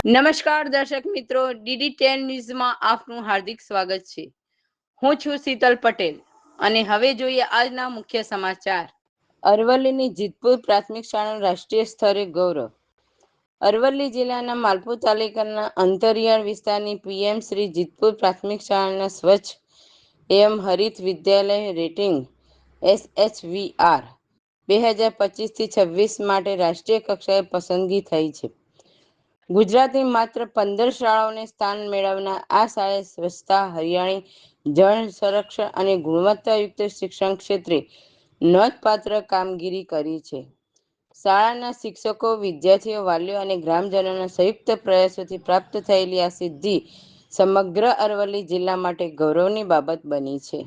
નમસ્કાર દર્શક મિત્રો, DD10 ન્યૂઝમાં આપનું હાર્દિક સ્વાગત છે. હું છું શીતલ પટેલ અને હવે જોઈએ આજના મુખ્ય સમાચાર. અરવલ્લીની જીતપુર પ્રાથમિક શાળાનું રાષ્ટ્રીય સ્તરે ગૌરવ. અરવલ્લી જિલ્લાના માલપુર તાલુકાના અંતરિયાળ વિસ્તારની PM શ્રી જીતપુર પ્રાથમિક શાળાના સ્વચ્છ એવં હરિત વિદ્યાલય રેટિંગ SHVR 2025-26 માટે રાષ્ટ્રીય કક્ષાએ પસંદગી થઈ છે. ગુજરાતની માત્ર 15 શાળાઓને સ્થાન મેળવનાર આ શાળાએ સ્વચ્છતા, હરિયાળી, જળ સંરક્ષણ અને ગુણવત્તાયુક્ત શિક્ષણ ક્ષેત્રે નોંધપાત્ર કામગીરી કરી છે. શાળાના શિક્ષકો, વિદ્યાર્થીઓ, વાલીઓ અને ગ્રામજનોના સંયુક્ત પ્રયાસોથી પ્રાપ્ત થયેલી આ સિદ્ધિ સમગ્ર અરવલ્લી જિલ્લા માટે ગૌરવની બાબત બની છે.